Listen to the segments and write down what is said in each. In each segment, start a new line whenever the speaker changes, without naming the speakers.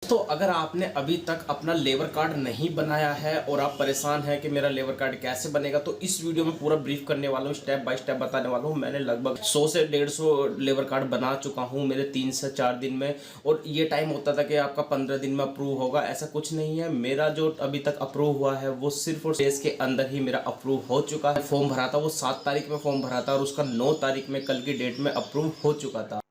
दोस्तों, अगर आपने अभी तक अपना लेबर कार्ड नहीं बनाया है और आप परेशान हैं कि मेरा लेबर कार्ड कैसे बनेगा, तो इस वीडियो में पूरा ब्रीफ करने वाला हूँ, स्टेप बाय स्टेप बताने वाला हूँ। मैंने लगभग 100 से 150 लेबर कार्ड बना चुका हूँ मेरे 3 से 4 दिन में। और ये टाइम होता था कि आपका 15 दिन में अप्रूव होगा, ऐसा कुछ नहीं है। मेरा जो अभी तक अप्रूव हुआ है वो सिर्फ और डेज के अंदर ही मेरा अप्रूव हो चुका है। फॉर्म भरा था वो 7 तारीख में फॉर्म भरा था और उसका 9 तारीख में कल की डेट में अप्रूव हो चुका था।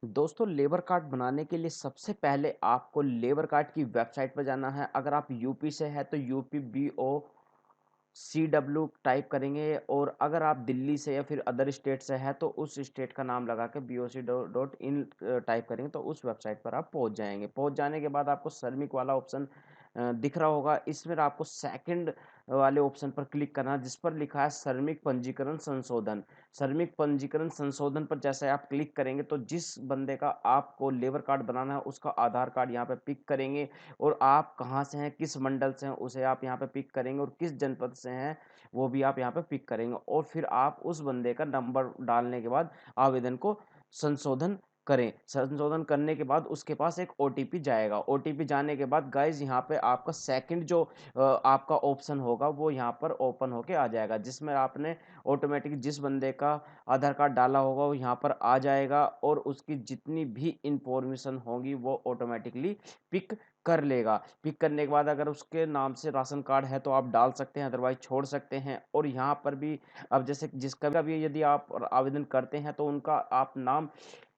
दोस्तों, लेबर कार्ड बनाने के लिए सबसे पहले आपको लेबर कार्ड की वेबसाइट पर जाना है। अगर आप यूपी से है तो यूपी BOCW टाइप करेंगे, और अगर आप दिल्ली से या फिर अदर स्टेट से है तो उस स्टेट का नाम लगा के BOC.in टाइप करेंगे तो उस वेबसाइट पर आप पहुंच जाएंगे। पहुंच जाने के बाद आपको श्रमिक वाला ऑप्शन दिख रहा होगा। इसमें आपको सेकंड वाले ऑप्शन पर क्लिक करना है, जिस पर लिखा है श्रमिक पंजीकरण संशोधन। श्रमिक पंजीकरण संशोधन पर जैसे आप क्लिक करेंगे तो जिस बंदे का आपको लेबर कार्ड बनाना है उसका आधार कार्ड यहाँ पे पिक करेंगे, और आप कहाँ से हैं, किस मंडल से हैं उसे आप यहाँ पे पिक करेंगे, और किस जनपद से हैं वो भी आप यहाँ पे पिक करेंगे, और फिर आप उस बंदे का नंबर डालने के बाद आवेदन को संशोधन करें। संशोधन करने के बाद उसके पास एक ओटीपी जाएगा। ओटीपी जाने के बाद गाइज यहाँ पे आपका सेकंड जो आपका ऑप्शन होगा वो यहाँ पर ओपन होके आ जाएगा, जिसमें आपने ऑटोमेटिक जिस बंदे का आधार कार्ड डाला होगा वो यहाँ पर आ जाएगा, और उसकी जितनी भी इंफॉर्मेशन होगी वो ऑटोमेटिकली पिक कर लेगा। पिक करने के बाद अगर उसके नाम से राशन कार्ड है तो आप डाल सकते हैं, अदरवाइज छोड़ सकते हैं। और यहाँ पर भी अब जैसे जिसका भी यदि आप आवेदन करते हैं तो उनका आप नाम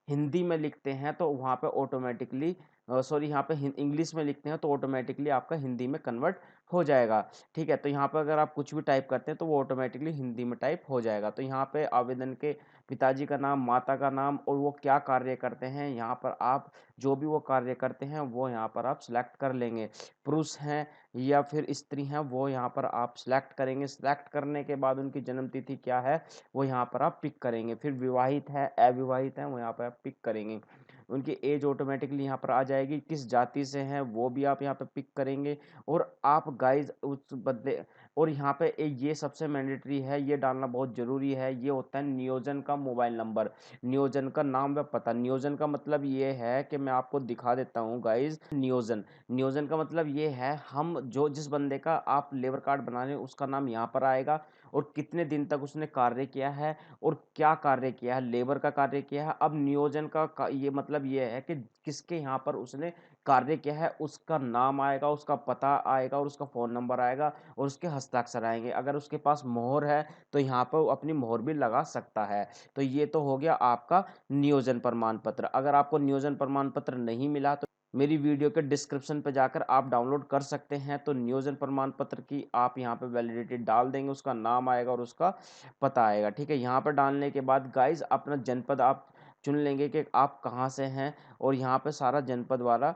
हिंदी में लिखते हैं तो वहाँ पे ऑटोमेटिकली सॉरी, यहाँ पे इंग्लिश में लिखते हैं तो ऑटोमेटिकली आपका हिंदी में कन्वर्ट हो जाएगा। ठीक है, तो यहाँ पे अगर आप कुछ भी टाइप करते हैं तो वो ऑटोमेटिकली हिंदी में टाइप हो जाएगा। तो यहाँ पे आवेदन के पिताजी का नाम, माता का नाम और वो क्या कार्य करते हैं, यहाँ पर आप जो भी वो कार्य करते हैं वो यहाँ पर आप सिलेक्ट कर लेंगे। पुरुष हैं या फिर स्त्री हैं वो यहाँ पर आप सिलेक्ट करेंगे। सिलेक्ट करने के बाद उनकी जन्म तिथि क्या है वो यहाँ पर आप पिक करेंगे। फिर विवाहित है, अविवाहित है, वो यहाँ पर आप पिक करेंगे। उनकी एज ऑटोमेटिकली यहाँ पर आ जाएगी। किस जाति से हैं वो भी आप यहाँ पे पिक करेंगे। और आप गाइज उस बदले, और यहाँ पे ये सबसे मैंडेटरी है, ये डालना बहुत ज़रूरी है, ये होता है नियोजन का मोबाइल नंबर, नियोजन का नाम व पता। नियोजन का मतलब ये है कि मैं आपको दिखा देता हूँ गाइज। नियोजन नियोजन का मतलब ये है, हम जो जिस बंदे का आप लेबर कार्ड बना रहे हैं उसका नाम यहाँ पर आएगा, और कितने दिन तक उसने कार्य किया है और क्या कार्य किया है, लेबर का कार्य किया है। अब नियोजन का ये मतलब ये है कि किसके यहाँ पर उसने कार्य किया है उसका नाम आएगा, उसका पता आएगा और उसका फ़ोन नंबर आएगा और उसके हस्ताक्षर आएंगे। अगर उसके पास मोहर है तो यहाँ पर वो अपनी मोहर भी लगा सकता है। तो ये तो हो गया आपका नियोजन प्रमाण पत्र। अगर आपको नियोजन प्रमाण पत्र नहीं मिला तो मेरी वीडियो के डिस्क्रिप्शन पे जाकर आप डाउनलोड कर सकते हैं। तो नियोजन प्रमाण पत्र की आप यहाँ पे वैलिडिटी डाल देंगे, उसका नाम आएगा और उसका पता आएगा। ठीक है, यहाँ पर डालने के बाद गाइज अपना जनपद आप चुन लेंगे कि आप कहाँ से हैं, और यहाँ पे सारा जनपद वाला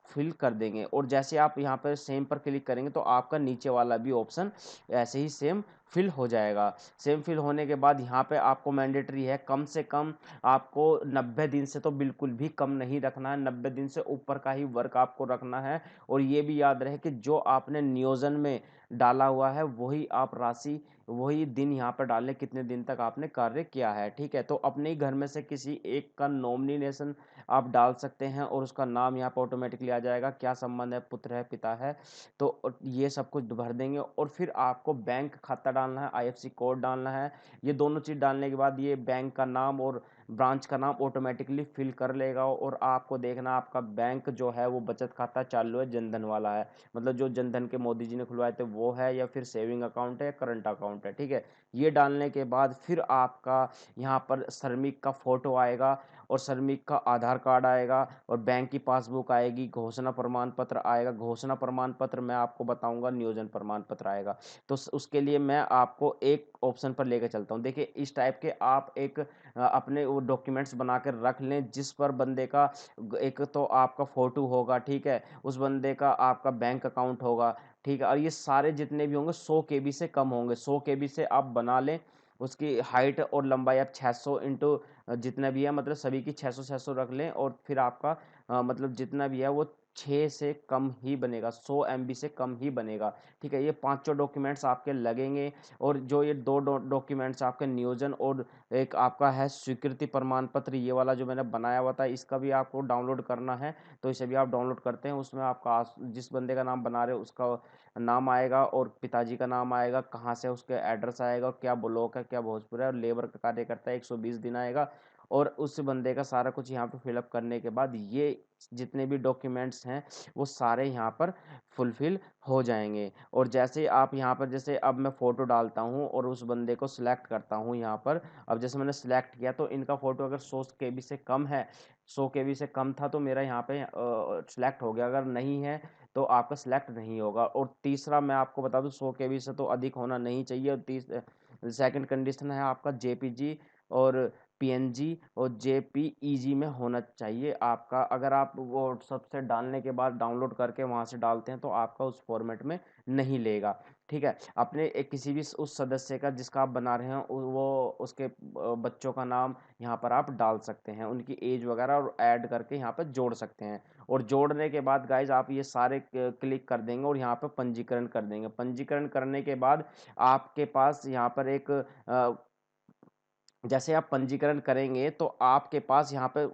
फिल कर देंगे। और जैसे आप यहाँ पर सेम पर क्लिक करेंगे तो आपका नीचे वाला भी ऑप्शन ऐसे ही सेम फिल हो जाएगा। सेम फिल होने के बाद यहाँ पे आपको मैंडेटरी है, कम से कम आपको 90 दिन से तो बिल्कुल भी कम नहीं रखना है, 90 दिन से ऊपर का ही वर्क आपको रखना है। और ये भी याद रहे कि जो आपने नियोजन में डाला हुआ है वही आप राशि, वही दिन यहाँ पर डालें कितने दिन तक आपने कार्य किया है। ठीक है, तो अपने ही घर में से किसी एक का नॉमिनेशन आप डाल सकते हैं और उसका नाम यहाँ पर ऑटोमेटिकली आ जाएगा, क्या संबंध है, पुत्र है, पिता है। तो ये सब कुछ भर देंगे और फिर आपको बैंक खाता डालना है, आईएफएससी कोड डालना है। ये दोनों चीज़ डालने के बाद ये बैंक का नाम और ब्रांच का नाम ऑटोमेटिकली फिल कर लेगा। और आपको देखना आपका बैंक जो है वो बचत खाता चालू है, जनधन वाला है, मतलब जो जनधन के मोदी जी ने खुलवाए थे वो है, या फिर सेविंग अकाउंट है या करंट अकाउंट है। ठीक है, ये डालने के बाद फिर आपका यहाँ पर श्रमिक का फोटो आएगा और श्रमिक का आधार कार्ड आएगा और बैंक की पासबुक आएगी, घोषणा प्रमाण पत्र आएगा। घोषणा प्रमाण पत्र मैं आपको बताऊंगा, नियोजन प्रमाण पत्र आएगा। तो उसके लिए मैं आपको एक ऑप्शन पर लेकर चलता हूँ। देखिए, इस टाइप के आप एक अपने वो डॉक्यूमेंट्स बना कर रख लें, जिस पर बंदे का एक तो आपका फ़ोटो होगा, ठीक है, उस बंदे का आपका बैंक अकाउंट होगा, ठीक है, और ये सारे जितने भी होंगे 100 केबी से कम होंगे। 100 केबी से आप बना लें। उसकी हाइट और लंबाई आप 600 इंटू जितना भी है, मतलब सभी की 600 600 रख लें, और फिर आपका मतलब जितना भी है वो 6 से कम ही बनेगा, 100 एमबी से कम ही बनेगा, ठीक है? ये पाँचों डॉक्यूमेंट्स आपके लगेंगे और जो ये 2 डॉक्यूमेंट्स आपके नियोजन और एक आपका है स्वीकृति प्रमाण पत्र, ये वाला जो मैंने बनाया हुआ था, इसका भी आपको डाउनलोड करना है, तो इसे भी आप डाउनलोड करते हैं। उसमें आपका जिस बंदे का नाम बना रहे हो उसका नाम आएगा और पिताजी का नाम आएगा, कहाँ से उसके एड्रेस आएगा, क्या ब्लॉक है, क्या भोजपुर है और लेबर का कार्य करता है, 120 दिन आएगा और उस बंदे का सारा कुछ यहाँ पे फिल अप करने के बाद ये जितने भी डॉक्यूमेंट्स हैं वो सारे यहाँ पर फुलफिल हो जाएँगे। और जैसे ही आप यहाँ पर, जैसे अब मैं फ़ोटो डालता हूँ और उस बंदे को सिलेक्ट करता हूँ यहाँ पर, अब जैसे मैंने सिलेक्ट किया तो इनका फ़ोटो अगर 100 केबी से कम है, 100 केबी से कम था तो मेरा यहाँ पे सिलेक्ट हो गया, अगर नहीं है तो आपका सिलेक्ट नहीं होगा। और तीसरा मैं आपको बता दूँ, 100 केबी से तो अधिक होना नहीं चाहिए। और सेकंड कंडीशन है आपका जेपीजी और पीएनजी और जेपीईजी में होना चाहिए आपका। अगर आप वो सबसे डालने के बाद डाउनलोड करके वहाँ से डालते हैं तो आपका उस फॉर्मेट में नहीं लेगा, ठीक है? अपने एक किसी भी उस सदस्य का जिसका आप बना रहे हैं वो उसके बच्चों का नाम यहाँ पर आप डाल सकते हैं, उनकी एज वगैरह और ऐड करके यहाँ पे जोड़ सकते हैं। और जोड़ने के बाद गाइज आप ये सारे क्लिक कर देंगे और यहाँ पे पंजीकरण कर देंगे। पंजीकरण करने के बाद आपके पास यहाँ पर एक जैसे आप पंजीकरण करेंगे तो आपके पास यहाँ पे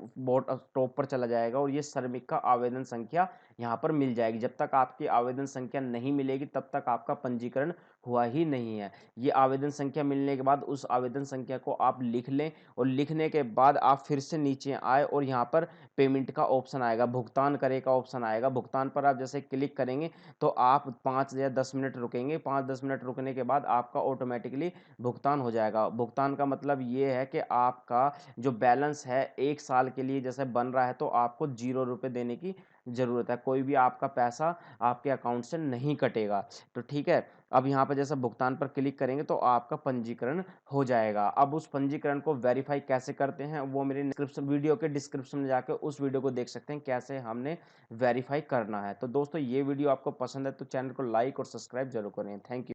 टॉप पर चला जाएगा और ये श्रमिक का आवेदन संख्या यहाँ पर मिल जाएगी। जब तक आपकी आवेदन संख्या नहीं मिलेगी तब तक आपका पंजीकरण हुआ ही नहीं है। ये आवेदन संख्या मिलने के बाद उस आवेदन संख्या को आप लिख लें और लिखने के बाद आप फिर से नीचे आए और यहाँ पर पेमेंट का ऑप्शन आएगा, भुगतान करे का ऑप्शन आएगा। भुगतान पर आप जैसे क्लिक करेंगे तो आप 5 या 10 मिनट रुकेंगे। 5-10 मिनट रुकने के बाद आपका ऑटोमेटिकली भुगतान हो जाएगा। भुगतान का मतलब ये है कि आपका जो बैलेंस है 1 साल के लिए जैसे बन रहा है तो आपको ₹0 देने की ज़रूरत है। कोई भी आपका पैसा आपके अकाउंट से नहीं कटेगा। तो ठीक है, अब यहाँ पे जैसे भुगतान पर क्लिक करेंगे तो आपका पंजीकरण हो जाएगा। अब उस पंजीकरण को वेरीफ़ाई कैसे करते हैं वो मेरे डिस्क्रिप्शन वीडियो के डिस्क्रिप्शन में जाके उस वीडियो को देख सकते हैं कैसे हमने वेरीफ़ाई करना है। तो दोस्तों ये वीडियो आपको पसंद है तो चैनल को लाइक और सब्सक्राइब ज़रूर करें। Thank you.